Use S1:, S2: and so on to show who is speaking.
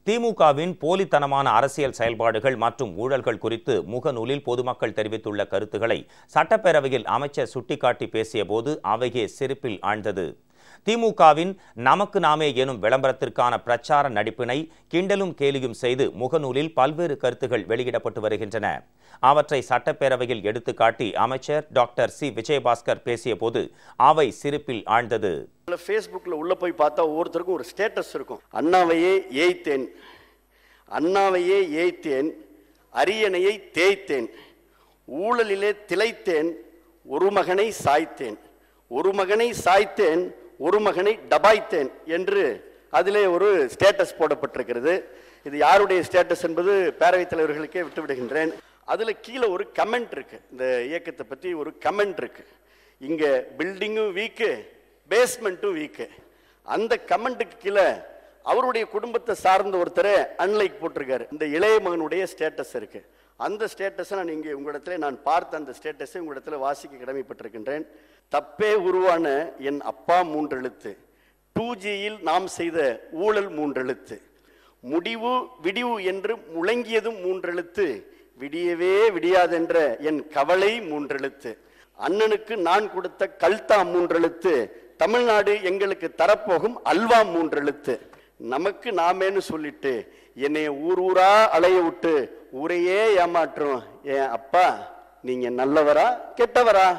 S1: திமுகவின் போலித்தனமான அரசியல் செயல்பாடுகள் மற்றும் ஊழல்கள் குறித்து முகநூலில் பொதுமக்கள் தெரிவித்துள்ள கருத்துக்களை சட்டப்பேரவையில் அமைச்சர் சுட்டிக்காட்டி பேசியபோது அவையே சிரிப்பில் ஆழ்ந்தது. திமுகவின் நமக்கு நாமே எனும் விளம்பரத்திற்கான பிரச்சார நடிப்பினை கிண்டலும் கேலியும் செய்து முகநூலில் பல்வேறு கருத்துகள் வெளியிடப்பட்டு வருகின்றன. அவற்றை சட்டப்பேரவையில் எடுத்துக்காட்டி அமைச்சர் டாக்டர் சி விஜயபாஸ்கர் பேசியபோது அவை சிரிப்பில் ஆழ்ந்தது.
S2: ஃபேஸ்புக்கில் உள்ள போய் பார்த்தா ஒவ்வொருத்தருக்கும் ஒரு ஸ்டேட்டஸ் இருக்கும். அண்ணாவையே ஏய்த்தேன், அண்ணாவையே ஏய்த்தேன், அரியணையை தேய்த்தேன், ஊழலிலே திளைத்தேன், ஒரு மகனை சாய்த்தேன், ஒரு மகனை சாய்த்தேன், ஒரு மகனை டபாய்த்தேன் என்று அதிலே ஒரு ஸ்டேட்டஸ் போடப்பட்டிருக்கிறது. இது யாருடைய ஸ்டேட்டஸ் என்பது பேரவைத் தலைவர்களுக்கே விட்டுவிடுகின்றேன். அதில் கீழே ஒரு கமெண்ட் இருக்கு. இந்த இயக்கத்தை பற்றி ஒரு கமெண்ட் இருக்கு. இங்க பில்டிங்கும் வீக்கு, பேஸ்மெண்ட்டும் வீக்கு. அந்த கமெண்ட்டுக்கு கீழே அவருடைய குடும்பத்தை சார்ந்த ஒருத்தரை அன்லைக் போட்டிருக்காரு. இந்த இளைய மகனுடைய ஸ்டேட்டஸ் இருக்கு. அந்த ஸ்டேட்டஸை நான் இங்கே உங்களிடத்துல நான் பார்த்த அந்த ஸ்டேட்டஸை உங்களிடத்துல வாசிக்க கடமைப்பட்டிருக்கின்றேன். தப்பே உருவான என் அப்பா 3 எழுத்து, 2Gயில் நாம் செய்த ஊழல் 3 எழுத்து, முடிவு விடிவு என்று முழங்கியதும் 3 எழுத்து, விடியவே விடியாதென்ற என் கவலை 3 எழுத்து, அண்ணனுக்கு நான் கொடுத்த கல்தா 3 எழுத்து, தமிழ்நாடு எங்களுக்கு தரப்போகும் அல்வா 3 எழுத்து, நமக்கு நாமேன்னு சொல்லிட்டு என்னை ஊர் ஊரா அலைய விட்டு ஊரையே ஏமாற்றும் என் அப்பா, நீங்க நல்லவரா கெட்டவரா?